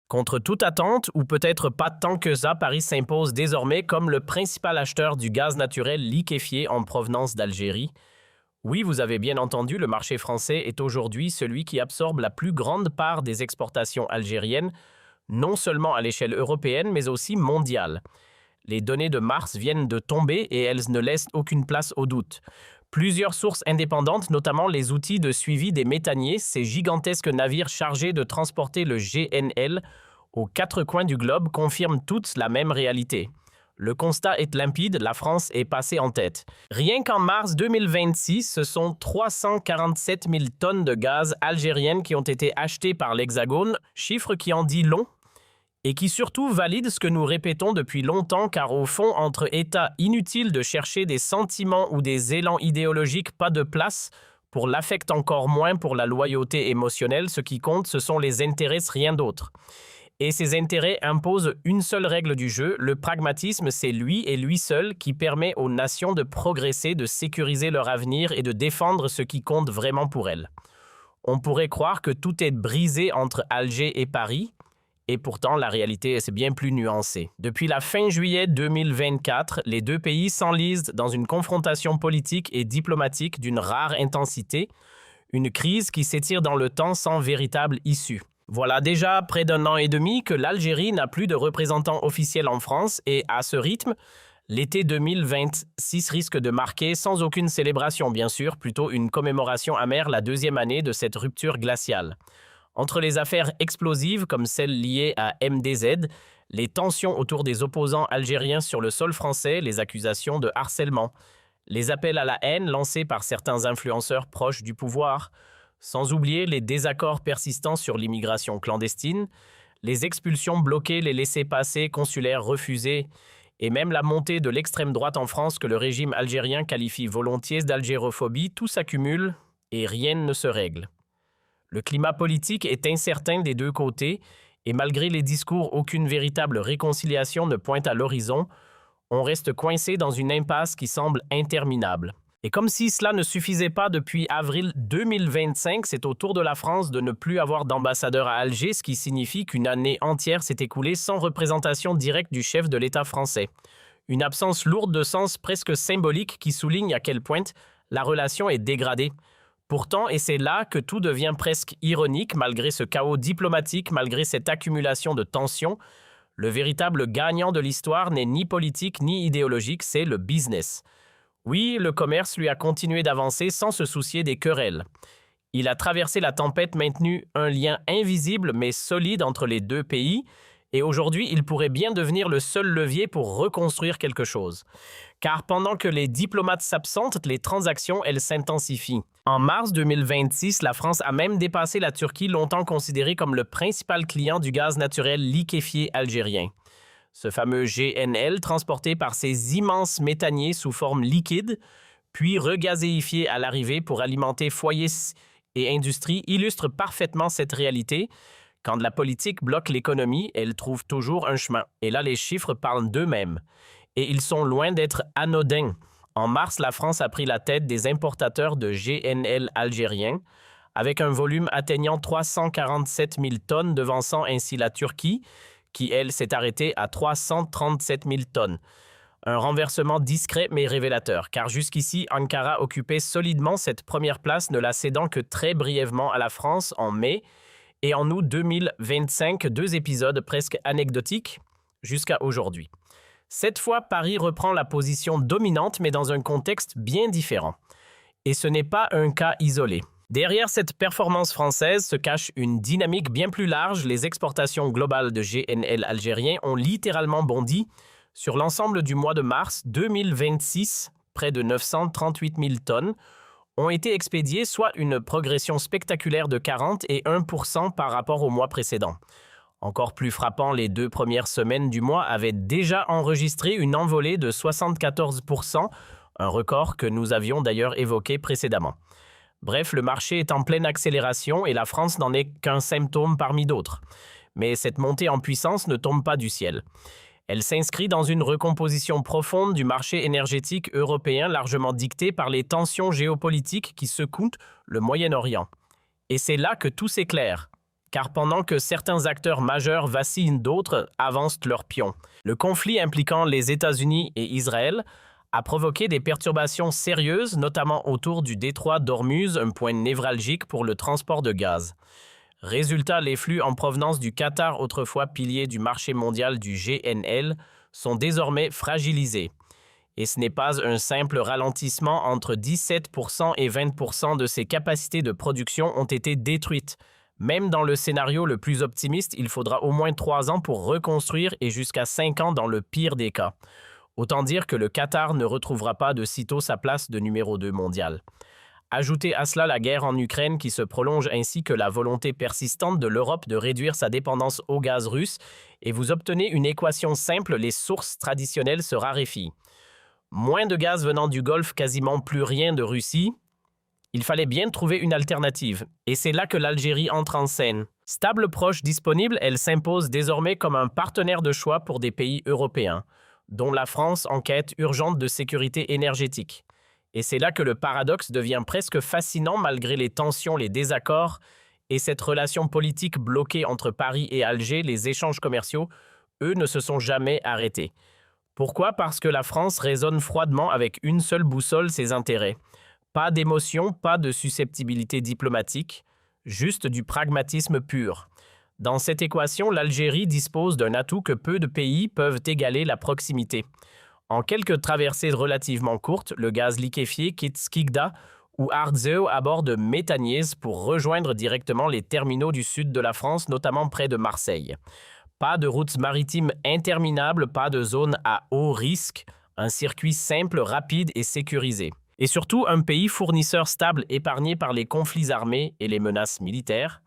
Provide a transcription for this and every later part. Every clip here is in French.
Contre toute attente, ou peut-être pas tant que ça, Paris s'impose désormais comme le principal acheteur du gaz naturel liquéfié en provenance d'Algérie. Oui, vous avez bien entendu, le marché français est aujourd'hui celui qui absorbe la plus grande part des exportations algériennes, non seulement à l'échelle européenne, mais aussi mondiale. Les données de mars viennent de tomber et elles ne laissent aucune place au doute. Plusieurs sources indépendantes, notamment les outils de suivi des méthaniers, ces gigantesques navires chargés de transporter le GNL aux quatre coins du globe, confirment toutes la même réalité. Le constat est limpide, la France est passée en tête. Rien qu'en mars 2026, ce sont 347 000 tonnes de gaz algériennes qui ont été achetées par l'Hexagone, chiffre qui en dit long et qui surtout valide ce que nous répétons depuis longtemps, car au fond, entre États, inutile de chercher des sentiments ou des élans idéologiques, pas de place, pour l'affect encore moins pour la loyauté émotionnelle, ce qui compte, ce sont les intérêts, rien d'autre. Et ces intérêts imposent une seule règle du jeu, le pragmatisme, c'est lui et lui seul qui permet aux nations de progresser, de sécuriser leur avenir et de défendre ce qui compte vraiment pour elles. On pourrait croire que tout est brisé entre Alger et Paris, et pourtant, la réalité, c'est bien plus nuancé. Depuis la fin juillet 2024, les deux pays s'enlisent dans une confrontation politique et diplomatique d'une rare intensité, une crise qui s'étire dans le temps sans véritable issue. Voilà déjà près d'un an et demi que l'Algérie n'a plus de représentant officiel en France et, à ce rythme, l'été 2026 risque de marquer, sans aucune célébration bien sûr, plutôt une commémoration amère la deuxième année de cette rupture glaciale. Entre les affaires explosives comme celle liée à MDZ, les tensions autour des opposants algériens sur le sol français, les accusations de harcèlement, les appels à la haine lancés par certains influenceurs proches du pouvoir, sans oublier les désaccords persistants sur l'immigration clandestine, les expulsions bloquées, les laissez-passer consulaires refusés, et même la montée de l'extrême droite en France que le régime algérien qualifie volontiers d'algérophobie, tout s'accumule et rien ne se règle. Le climat politique est incertain des deux côtés et malgré les discours, aucune véritable réconciliation ne pointe à l'horizon. On reste coincé dans une impasse qui semble interminable. Et comme si cela ne suffisait pas, depuis avril 2025, c'est au tour de la France de ne plus avoir d'ambassadeur à Alger, ce qui signifie qu'une année entière s'est écoulée sans représentation directe du chef de l'État français. Une absence lourde de sens presque symbolique qui souligne à quel point la relation est dégradée. Pourtant, et c'est là que tout devient presque ironique, malgré ce chaos diplomatique, malgré cette accumulation de tensions, le véritable gagnant de l'histoire n'est ni politique ni idéologique, c'est le business. Oui, le commerce lui a continué d'avancer sans se soucier des querelles. Il a traversé la tempête, maintenu un lien invisible mais solide entre les deux pays, et aujourd'hui, il pourrait bien devenir le seul levier pour reconstruire quelque chose. Car pendant que les diplomates s'absentent, les transactions, elles s'intensifient. En mars 2026, la France a même dépassé la Turquie, longtemps considérée comme le principal client du gaz naturel liquéfié algérien. Ce fameux GNL, transporté par ces immenses méthaniers sous forme liquide, puis regazéifié à l'arrivée pour alimenter foyers et industries, illustre parfaitement cette réalité. Quand la politique bloque l'économie, elle trouve toujours un chemin. Et là, les chiffres parlent d'eux-mêmes. Et ils sont loin d'être anodins. En mars, la France a pris la tête des importateurs de GNL algériens, avec un volume atteignant 347 000 tonnes, devançant ainsi la Turquie, qui, elle, s'est arrêtée à 337 000 tonnes. Un renversement discret mais révélateur, car jusqu'ici, Ankara occupait solidement cette première place, ne la cédant que très brièvement à la France en mai, et en août 2025, 2 épisodes presque anecdotiques jusqu'à aujourd'hui. Cette fois, Paris reprend la position dominante, mais dans un contexte bien différent. Et ce n'est pas un cas isolé. Derrière cette performance française se cache une dynamique bien plus large. Les exportations globales de GNL algérien ont littéralement bondi. Sur l'ensemble du mois de mars 2026, près de 938 000 tonnes ont été expédiées, soit une progression spectaculaire de 40 et 1% par rapport au mois précédent. Encore plus frappant, les 2 premières semaines du mois avaient déjà enregistré une envolée de 74%, un record que nous avions d'ailleurs évoqué précédemment. Bref, le marché est en pleine accélération et la France n'en est qu'un symptôme parmi d'autres. Mais cette montée en puissance ne tombe pas du ciel. Elle s'inscrit dans une recomposition profonde du marché énergétique européen, largement dictée par les tensions géopolitiques qui secouent le Moyen-Orient. Et c'est là que tout s'éclaire. car pendant que certains acteurs majeurs vacillent, d'autres avancent leurs pions. Le conflit impliquant les États-Unis et Israël a provoqué des perturbations sérieuses, notamment autour du détroit d'Ormuz, un point névralgique pour le transport de gaz. Résultat, les flux en provenance du Qatar, autrefois pilier du marché mondial du GNL, sont désormais fragilisés. Et ce n'est pas un simple ralentissement, entre 17% et 20% de ses capacités de production ont été détruites. Même dans le scénario le plus optimiste, il faudra au moins 3 ans pour reconstruire et jusqu'à 5 ans dans le pire des cas. Autant dire que le Qatar ne retrouvera pas de sitôt sa place de numéro 2 mondial. Ajoutez à cela la guerre en Ukraine qui se prolonge ainsi que la volonté persistante de l'Europe de réduire sa dépendance au gaz russe et vous obtenez une équation simple, les sources traditionnelles se raréfient. Moins de gaz venant du Golfe, quasiment plus rien de Russie. Il fallait bien trouver une alternative, et c'est là que l'Algérie entre en scène. Stable, proche, disponible, elle s'impose désormais comme un partenaire de choix pour des pays européens, dont la France en quête urgente de sécurité énergétique. Et c'est là que le paradoxe devient presque fascinant malgré les tensions, les désaccords et cette relation politique bloquée entre Paris et Alger, les échanges commerciaux, eux, ne se sont jamais arrêtés. Pourquoi? Parce que la France raisonne froidement avec une seule boussole, ses intérêts. Pas d'émotion, pas de susceptibilité diplomatique, juste du pragmatisme pur. Dans cette équation, l'Algérie dispose d'un atout que peu de pays peuvent égaler, la proximité. En quelques traversées relativement courtes, le gaz liquéfié quitte Skikda ou Ardzeu à bord de Métaniez pour rejoindre directement les terminaux du sud de la France, notamment près de Marseille. Pas de routes maritimes interminables, pas de zone à haut risque, un circuit simple, rapide et sécurisé. Et surtout, un pays fournisseur stable épargné par les conflits armés et les menaces militaires,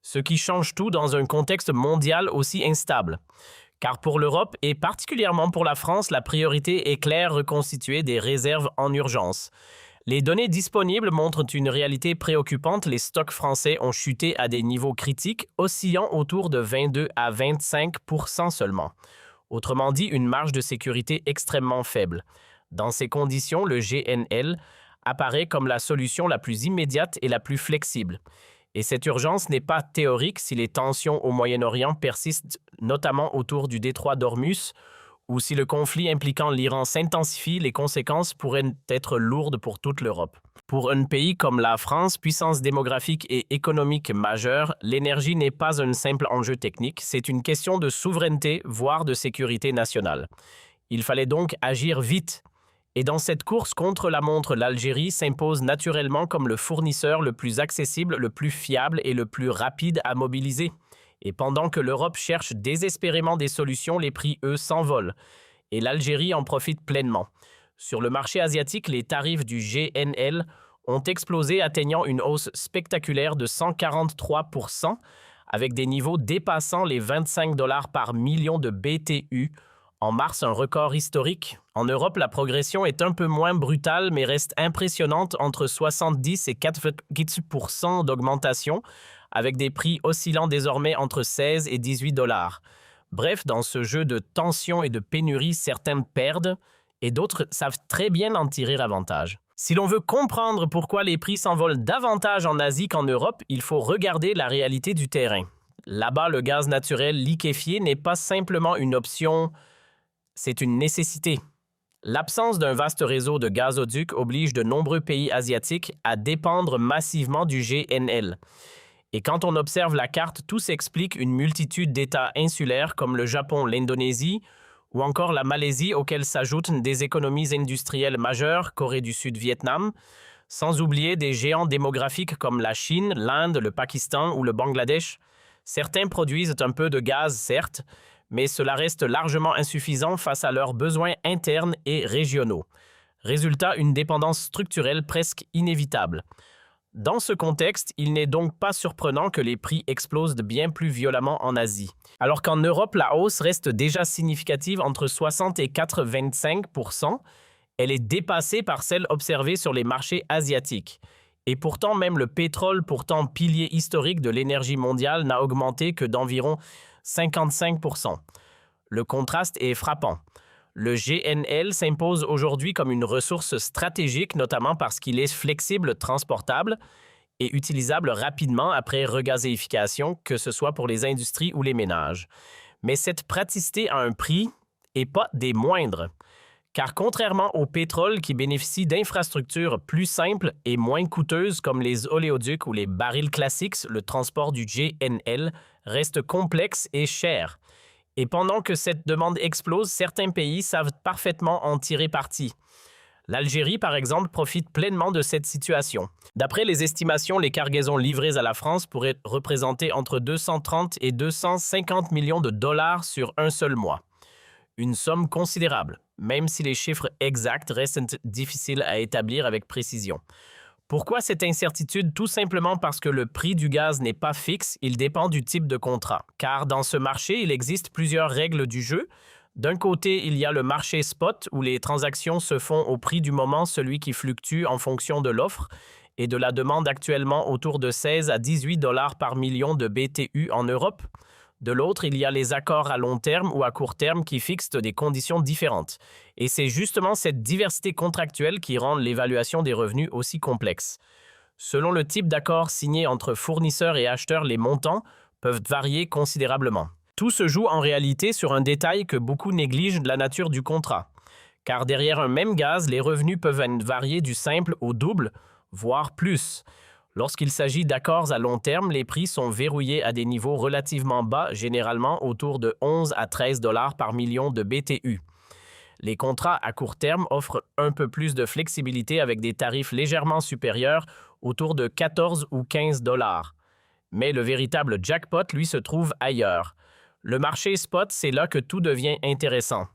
ce qui change tout dans un contexte mondial aussi instable. Car pour l'Europe, et particulièrement pour la France, la priorité est claire, reconstituer des réserves en urgence. Les données disponibles montrent une réalité préoccupante. Les stocks français ont chuté à des niveaux critiques, oscillant autour de 22 à 25% seulement. Autrement dit, une marge de sécurité extrêmement faible. Dans ces conditions, le GNL apparaît comme la solution la plus immédiate et la plus flexible. Et cette urgence n'est pas théorique si les tensions au Moyen-Orient persistent, notamment autour du détroit d'Ormuz, ou si le conflit impliquant l'Iran s'intensifie, les conséquences pourraient être lourdes pour toute l'Europe. Pour un pays comme la France, puissance démographique et économique majeure, l'énergie n'est pas un simple enjeu technique, c'est une question de souveraineté, voire de sécurité nationale. Il fallait donc agir vite. Et dans cette course contre la montre, l'Algérie s'impose naturellement comme le fournisseur le plus accessible, le plus fiable et le plus rapide à mobiliser. Et pendant que l'Europe cherche désespérément des solutions, les prix, eux, s'envolent. Et l'Algérie en profite pleinement. Sur le marché asiatique, les tarifs du GNL ont explosé, atteignant une hausse spectaculaire de 143%, avec des niveaux dépassant les $25 par million de BTU. En mars, un record historique. En Europe, la progression est un peu moins brutale, mais reste impressionnante, entre 70 et 4% d'augmentation, avec des prix oscillant désormais entre 16 et 18 $. Bref, dans ce jeu de tension et de pénurie, certains perdent et d'autres savent très bien en tirer avantage. Si l'on veut comprendre pourquoi les prix s'envolent davantage en Asie qu'en Europe, il faut regarder la réalité du terrain. Là-bas, le gaz naturel liquéfié n'est pas simplement une option, c'est une nécessité. L'absence d'un vaste réseau de gazoducs oblige de nombreux pays asiatiques à dépendre massivement du GNL. Et quand on observe la carte, tout s'explique, une multitude d'États insulaires comme le Japon, l'Indonésie ou encore la Malaisie, auxquels s'ajoutent des économies industrielles majeures, Corée du Sud, Vietnam, sans oublier des géants démographiques comme la Chine, l'Inde, le Pakistan ou le Bangladesh. Certains produisent un peu de gaz, certes, mais cela reste largement insuffisant face à leurs besoins internes et régionaux. Résultat, une dépendance structurelle presque inévitable. Dans ce contexte, il n'est donc pas surprenant que les prix explosent bien plus violemment en Asie. Alors qu'en Europe, la hausse reste déjà significative entre 60 et 25%, elle est dépassée par celle observée sur les marchés asiatiques. Et pourtant, même le pétrole, pourtant pilier historique de l'énergie mondiale, n'a augmenté que d'environ 55%. Le contraste est frappant. Le GNL s'impose aujourd'hui comme une ressource stratégique, notamment parce qu'il est flexible, transportable. et utilisable rapidement après regazéification, que ce soit pour les industries ou les ménages. Mais cette praticité a un prix et pas des moindres. Car contrairement au pétrole qui bénéficie d'infrastructures plus simples et moins coûteuses comme les oléoducs ou les barils classiques, le transport du GNL reste complexe et cher. Et pendant que cette demande explose, certains pays savent parfaitement en tirer parti. L'Algérie, par exemple, profite pleinement de cette situation. D'après les estimations, les cargaisons livrées à la France pourraient représenter entre 230 et 250 millions de dollars sur un seul mois. Une somme considérable, même si les chiffres exacts restent difficiles à établir avec précision. Pourquoi cette incertitude? Tout simplement parce que le prix du gaz n'est pas fixe, il dépend du type de contrat. Car dans ce marché, il existe plusieurs règles du jeu. D'un côté, il y a le marché spot où les transactions se font au prix du moment, celui qui fluctue en fonction de l'offre et de la demande actuellement autour de 16 à 18 dollars par million de BTU en Europe. De l'autre, il y a les accords à long terme ou à court terme qui fixent des conditions différentes. Et c'est justement cette diversité contractuelle qui rend l'évaluation des revenus aussi complexe. Selon le type d'accord signé entre fournisseurs et acheteurs, les montants peuvent varier considérablement. Tout se joue en réalité sur un détail que beaucoup négligent, la nature du contrat. Car derrière un même gaz, les revenus peuvent varier du simple au double, voire plus. Lorsqu'il s'agit d'accords à long terme, les prix sont verrouillés à des niveaux relativement bas, généralement autour de 11 à 13 dollars par million de BTU. Les contrats à court terme offrent un peu plus de flexibilité avec des tarifs légèrement supérieurs, autour de 14 ou 15 dollars. Mais le véritable jackpot, lui, se trouve ailleurs. Le marché spot, c'est là que tout devient intéressant.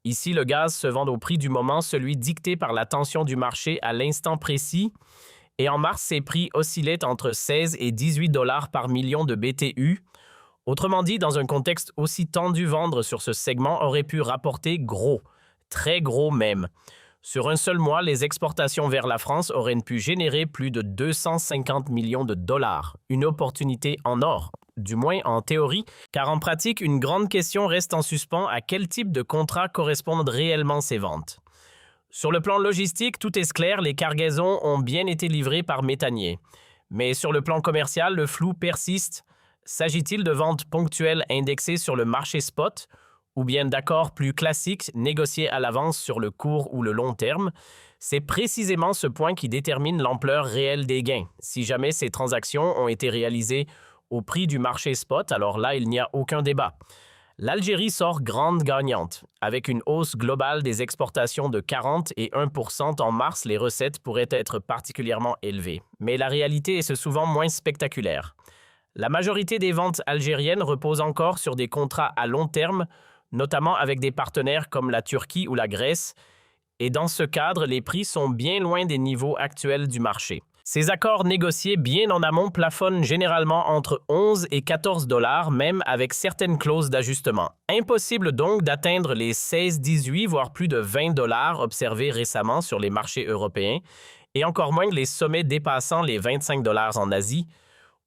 Ici, le gaz se vend au prix du moment, celui dicté par la tension du marché à l'instant précis. Et en mars, ces prix oscillaient entre 16 et 18 dollars par million de BTU. Autrement dit, dans un contexte aussi tendu, vendre sur ce segment aurait pu rapporter gros, très gros même. Sur un seul mois, les exportations vers la France auraient pu générer plus de 250 millions de dollars. Une opportunité en or, du moins en théorie, car en pratique, une grande question reste en suspens: à quel type de contrat correspondent réellement ces ventes? Sur le plan logistique, tout est clair, les cargaisons ont bien été livrées par méthanier. Mais sur le plan commercial, le flou persiste. S'agit-il de ventes ponctuelles indexées sur le marché spot ou bien d'accords plus classiques négociés à l'avance sur le court ou le long terme? C'est précisément ce point qui détermine l'ampleur réelle des gains. Si jamais ces transactions ont été réalisées au prix du marché spot, alors là, il n'y a aucun débat. L'Algérie sort grande gagnante. Avec une hausse globale des exportations de 40 et 1% en mars, les recettes pourraient être particulièrement élevées. Mais la réalité est souvent moins spectaculaire. La majorité des ventes algériennes reposent encore sur des contrats à long terme, notamment avec des partenaires comme la Turquie ou la Grèce. Et dans ce cadre, les prix sont bien loin des niveaux actuels du marché. Ces accords négociés bien en amont plafonnent généralement entre 11 et 14 dollars, même avec certaines clauses d'ajustement. Impossible donc d'atteindre les 16-18, voire plus de 20 dollars observés récemment sur les marchés européens, et encore moins les sommets dépassant les 25 dollars en Asie.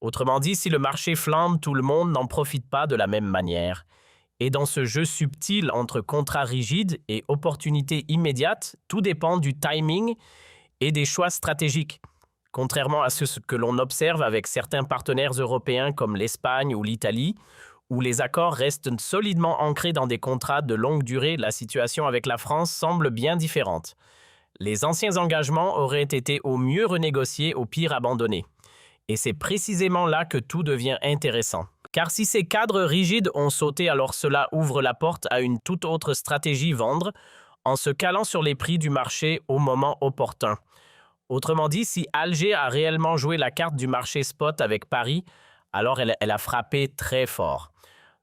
Autrement dit, si le marché flambe, tout le monde n'en profite pas de la même manière. Et dans ce jeu subtil entre contrats rigides et opportunités immédiates, tout dépend du timing et des choix stratégiques. Contrairement à ce que l'on observe avec certains partenaires européens comme l'Espagne ou l'Italie, où les accords restent solidement ancrés dans des contrats de longue durée, la situation avec la France semble bien différente. Les anciens engagements auraient été au mieux renégociés, au pire abandonnés. Et c'est précisément là que tout devient intéressant. Car si ces cadres rigides ont sauté, alors cela ouvre la porte à une toute autre stratégie: vendre, en se calant sur les prix du marché au moment opportun. Autrement dit, si Alger a réellement joué la carte du marché spot avec Paris, alors elle a frappé très fort.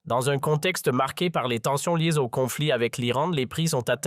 Dans un contexte marqué par les tensions liées au conflit avec l'Iran, les prix sont atteints